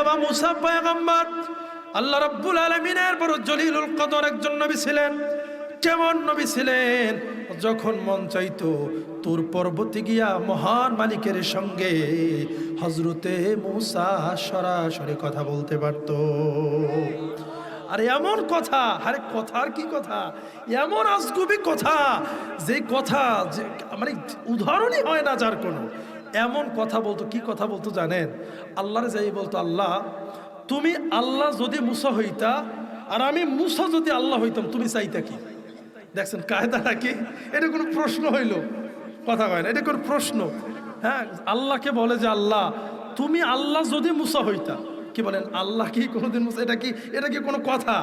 বাবা মুসা পয়গম্বর আল্লাহ রাব্বুল আলামিনের বড় জলিলুল কদর একজন নবী ছিলেন। কেমন নবী ছিলেন? যখন মন চাইতো তুর পর্বতে গিয়া মহান মালিকের সঙ্গে হযরতে মুসা সরাসরি কথা বলতে পারত। আর এমন কথা, আরে কথার কি কথা, এমন আজগুবি কথা, যে কথা যে মানে উদাহরণই হয় না যার কোনো, এমন কথা বলতো। কি কথা বলতো জানেন? আল্লাহরে যাই বলতো, আল্লাহ তুমি আল্লাহ যদি মুসা হইতা আর আমি মুসা যদি আল্লাহ হইতাম, তুমি চাইতা কি? দেখছেন কায়দাটা কি? এটা কোনো প্রশ্ন হইল? কথা কয় না, এটা কোনো প্রশ্ন? হ্যাঁ, আল্লাহকে বলে যে আল্লাহ তুমি আল্লাহ যদি মুসা হইতা, কি বলেন? আল্লাহ কি কোনোদিন মুসা? এটা কি কোনো কথা?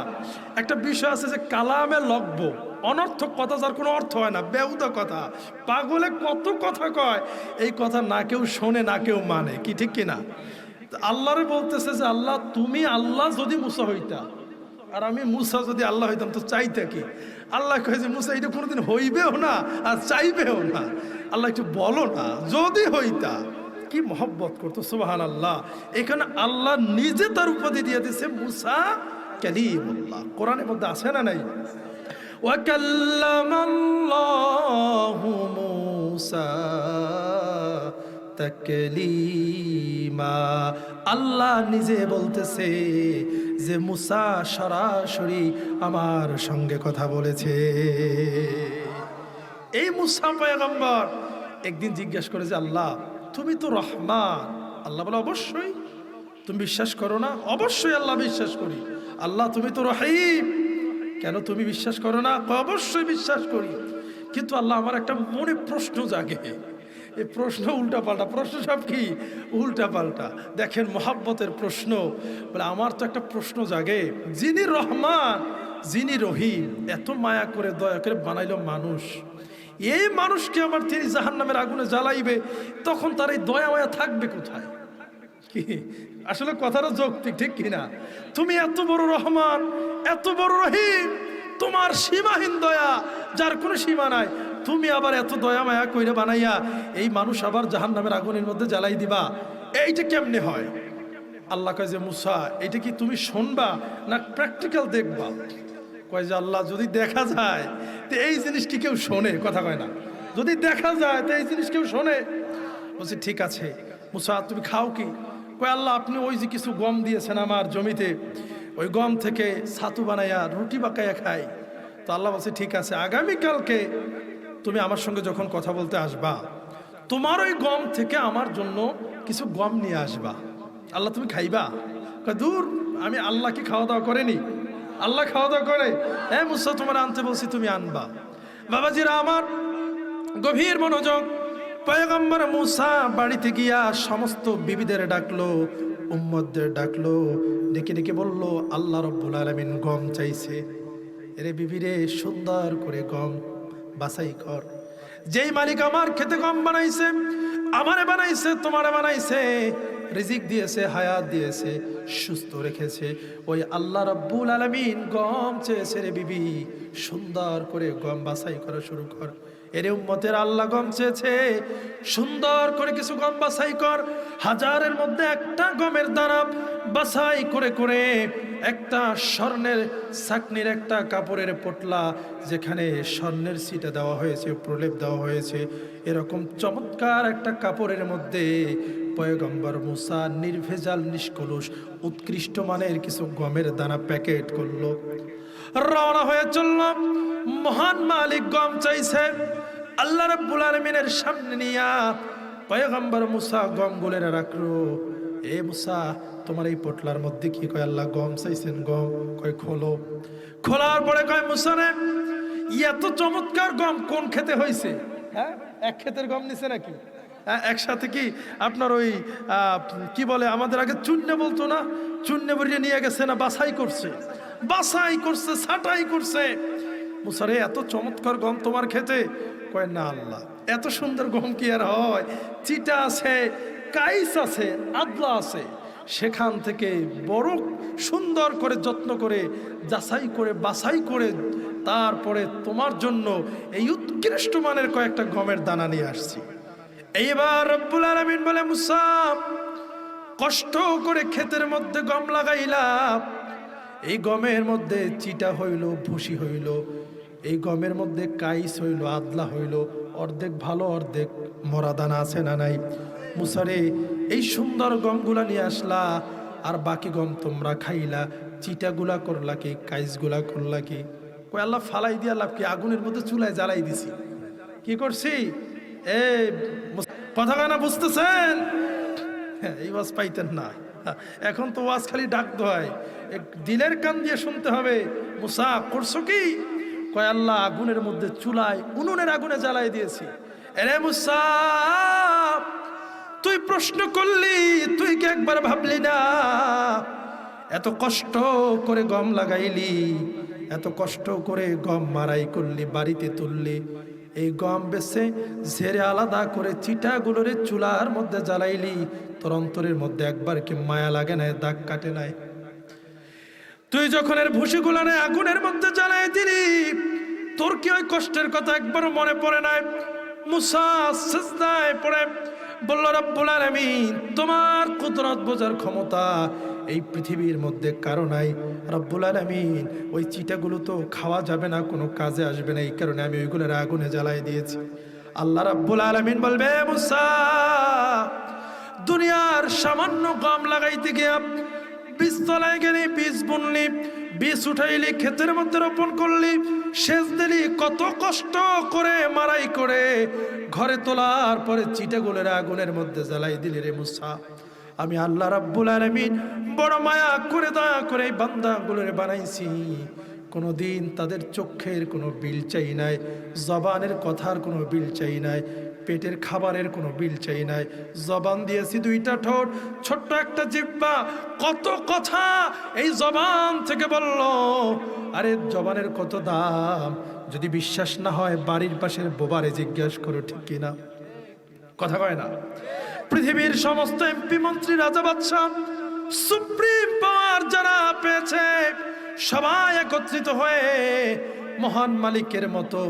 একটা বিষয় আছে যে কালামে লগ্ব, অনর্থক কথা, যার কোনো অর্থ হয় না, বেহুদা কথা। পাগলে কত কথা কয়, এই কথা না কেউ শোনে না কেউ মানে, কি ঠিক কিনা? আল্লাহরে বলতেছে যে আল্লাহ তুমি আল্লাহ যদি মুসা হইতা আর আমি মুসা যদি আল্লাহ হইতাম, তো চাইতা কি? আল্লাহ কয়ে যে মুসা এটা কোনোদিন হইবেও না আর চাইবেও না। আল্লাহ একটু বলো না, যদি হইতা। কি মহব্বত করতো, সুবহানাল্লাহ। এখানে আল্লাহ নিজে তার উপাধি দিয়ে দিছে মুসা কালিমুল্লাহ। কোরআনের মধ্যে আছে না নাই? ওয়া কাল্লামাল্লাহু মুসা তাকলিমা। আল্লাহ নিজে বলতেছে যে মুসা সরাসরি আমার সঙ্গে কথা বলেছে। এই মুসা পয়গম্বর একদিন জিজ্ঞাসা করে যে আল্লাহ তুমি তো রহমান। আল্লাহ বলে অবশ্যই। তুমি বিশ্বাস করো না? অবশ্যই আল্লাহ বিশ্বাস করি। আল্লাহ তুমি তো রহিম, কেন তুমি বিশ্বাস করো না? অবশ্যই বিশ্বাস করি। কিন্তু আল্লাহ আমার একটা মনে প্রশ্ন জাগে। এই প্রশ্ন উল্টা পাল্টা প্রশ্ন, সব কি উল্টা পাল্টা। দেখেন মহাব্বতের প্রশ্ন। বলে আমার তো একটা প্রশ্ন জাগে, যিনি রহমান যিনি রহিম, এত মায়া করে দয়া করে বানাইল মানুষ, এই মানুষকে আবার তিনি জাহান্নামের আগুনে জ্বালাইবে, তখন তার এই দয়া মায়া থাকবে কোথায়? কি আসলে কথাটা যৌক্তিক, ঠিক কিনা? তুমি এত বড় রহমান, এত বড় রহিম, তোমার সীমাহীন দয়া যার কোনো সীমা নাই, তুমি আবার এত দয়া মায়া কইরা বানাইয়া এই মানুষ আবার জাহান্নামের আগুনের মধ্যে জ্বালাই দিবা, এইটা কেমনে হয়? আল্লাহ কয় যে মুসা এটা কি তুমি শুনবা না প্র্যাকটিক্যাল দেখবা? কয় যে আল্লাহ যদি দেখা যায় তো এই জিনিস কি কেউ শোনে? কথা কয় না, যদি দেখা যায় তো এই জিনিস কেউ শোনে? বলছি ঠিক আছে মুসা তুমি খাও কি? কয় আল্লাহ আপনি ওই যে কিছু গম দিয়েছেন আমার জমিতে, ওই গম থেকে ছাতু বানাইয়া রুটি বাকাইয়া খাই। তো আল্লাহ বলছে ঠিক আছে, আগামীকালকে তুমি আমার সঙ্গে যখন কথা বলতে আসবা, তোমার ওই গম থেকে আমার জন্য কিছু গম নিয়ে আসবা। আল্লাহ তুমি খাইবা? কয় দূর, আমি আল্লাহ কি খাওয়া দাওয়া করেনি? আল্লাহ খাওয়া দাওয়া করে? হ্যাঁ মুসা তোমার আনতে বলছি, তুমি আনবা। বাবাজিরা আমার, গভীর মনোযোগ। পয়গম্বর মুসা বাড়িতে গিয়া সমস্ত বিবিদের ডাকলো, উম্মতদের ডাকলো, ডেকে ডেকে বলল আল্লাহ রব্বুল আলামিন গম চাইছে। এরে বিবিরে, সুন্দর করে গম বাছাই কর। যেই মালিক আমার খেতে গম বানাইছে, আমারে বানাইছে, তোমারে বানাইছে, রিজিক দিয়েছে, হায়াত দিয়েছে, সুস্থ রেখেছে, ওই আল্লাহ রাব্বুল আলামিন গম চেয়েছে। রে বিবি, সুন্দর করে গম বাছাই করা শুরু কর। এরে উম্মতের আল্লাহ গম চেয়েছে, সুন্দর করে কিছু গম বাছাই কর। হাজারের মধ্যে একটা গমের দানা বাছাই করে করে একটা স্বর্ণের ছাকনির একটা কাপড়ের পোটলা, যেখানে স্বর্ণের সিটা দেওয়া হয়েছে, প্রলেপ দেওয়া হয়েছে, এরকম চমৎকার একটা কাপড়ের মধ্যে পয়গম্বর মুসা নির্ভেজাল, নিষ্কলুষ, উৎকৃষ্ট মানের কিছু গমের দানা প্যাকেট করলো, রওনা হয়ে চলল। মহান মালিক গম চাইছে, আল্লাহ রাব্বুল আলামিনের সামনে নিয়া পয়গম্বর মুসা গম গুলে রাখলো। এ মুসা, তোমার এই পোটলার মধ্যে কি? কয় আল্লাহ গম চাইছেন, গম। কয় খোলো। খোলার পরে কয় মুসা রে, এত চমৎকার গম কোন খেতে হয়েছে? হ্যাঁ, এক ক্ষেতের গম নিছে নাকি? একসাথে কি আপনার ওই কি বলে, আমাদের আগে চুন্নে বলতো না, চুন্নে ভরিয়ে নিয়ে গেছে না, বাছাই করছে, বাছাই করছে, ছাটাই করছে। মুসারে, এত চমৎকার গম তোমার খেতে? কয় না আল্লাহ, এত সুন্দর গম কি আর হয়? চিটা আছে, কাইস আছে, আদলা আছে, সেখান থেকে বড় সুন্দর করে যত্ন করে যাচাই করে বাছাই করে তারপরে তোমার জন্য এই উৎকৃষ্ট মানের কয়েকটা গমের দানা নিয়ে আসছি। এইবার রব্বুল আলামিন বলে মুসা, কষ্ট করে ক্ষেতের মধ্যে গম লাগাইলাম, এই গমের মধ্যে চিটা হইল, ভুসি হইল, এই গমের মধ্যে কাইস হইল, আদলা হইল, অর্ধেক ভালো অর্ধেক মরা দানা আছে না নাই। মুসারে এই সুন্দর গমগুলা নিয়ে আসলা, আর বাকি গম তোমরা খাইলা, চিটাগুলা করলা কি, কাইসগুলা করলা কি? কই আল্লাহ ফালাই দিয়া লাভ কি, আগুনের মধ্যে চুলায় জ্বালাই দিছি, কি করছি? এই কথা কানা বুঝতেছেন? এই ওয়াজ পাইতেন না, এখন তো ওয়াজ খালি ডাকতে হয়, দিলের কান দিয়ে শুনতে হবে। মুসা করছো কি? কয় আল্লাহ আগুনের মধ্যে চুলায়, উনুনের আগুনে জ্বালাই দিয়েছি। এরে মুসা, তুই প্রশ্ন করলি, তুই কি একবার ভাবলি না? এত কষ্ট করে গম লাগাইলি, এত কষ্ট করে গম মারাই করলি, বাড়িতে তুললি, এই গম বেছে ঝেড়ে আলাদা করে চিটাগুলোরে চুলার মধ্যে জ্বালাইলি, তোর অন্তরের মধ্যে একবার কি মায়া লাগে নাই, দাগ কাটে নাই? তুই যখন এর ভুসিগুলারে আগুনের মধ্যে জ্বালাই দিলি, তোর কি ওই কষ্টের কথা একবার মনে পড়ে নাই? মুসা সিজদায় পড়ে বলল, রব্বুল আলামিন, তোমার কুদরত বোঝার ক্ষমতা এই পৃথিবীর মধ্যে কারো নাই। রব্বুল আলামিন, ওই চিটাগুলো তো খাওয়া যাবে না, কোনো কাজে আসবে না, এই কারণে আমি ওইগুলোর আগুনে জ্বালাই দিয়েছি। আল্লাহ রব্বুল আলামিন বলবে, মুসা, দুনিয়ার সামান্য গম লাগাইতে গিয়া বীজ তলায় গেলি, বীজ বুনলি, বীজ উঠাইলি, ক্ষেতের মধ্যে রোপণ করলি, সেচ দিলি, কত কষ্ট করে মারাই করে ঘরে তোলার পরে চিটাগুলোর আগুনের মধ্যে জ্বালাই দিলি রে মুসা। আমি আল্লাহ রাব্বুল আলামিন বড় মায়া করে দয়া করে এই বান্দাগুলোরে বানাইছি। কোনোদিন তাদের চোখের কোনো বিল চাই নাই, জবানের কথার কোনো বিল চাই নাই, পেটের খাবারের কোনো বিল চাই নাই। জবান দিয়েছি দুইটা ঠোঁট, ছোট্ট একটা জিহ্বা, কত কথা এই জবান থেকে বলল। আরে জবানের কত দাম! যদি বিশ্বাস না হয় বাড়ির পাশের বোবারে জিজ্ঞাস করো, ঠিক কিনা? কথা কয় না? পৃথিবীর সমস্ত এমপি, মন্ত্রী, রাজা, বাদশা, সুপ্রিম পাওয়ার যারা পেয়েছে, সবাই একত্রিত হয়ে মহান মালিকের মতো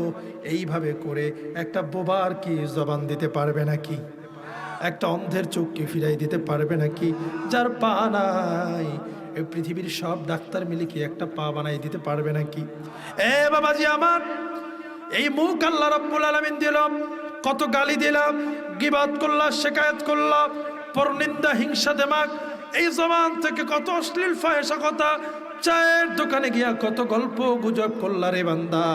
এইভাবে করে একটা বোবার কি জবান দিতে পারবে নাকি? একটা অন্ধের চোখ কি ফিরাই দিতে পারবে নাকি? যার পা নাই, এই পৃথিবীর সব ডাক্তার মিলে কি একটা পা বানাই দিতে পারবে নাকি? এ বাবাজি আমার, এই মুখ আল্লাহ রাব্বুল আলামিন দিলাম, কত গালি দিলাম, গীবাত করলাম, শিকায়াত করলাম, পরনিন্দা, হিংসা, দেমাগ, এই জবান থেকে কত অশ্লীল ফাহিশা কথা, চায়ের দোকানে গিয়া কত গল্প গুজব করলা রে বান্দা,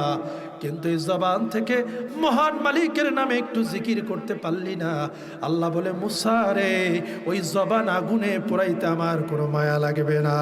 কিন্তু এই জবান থেকে মহান মালিকের নামে একটু জিকির করতে পারলি না। আল্লাহ বলে, মুসা রে, ওই জবান আগুনে পোড়াইতে আমার কোনো মায়া লাগবে না।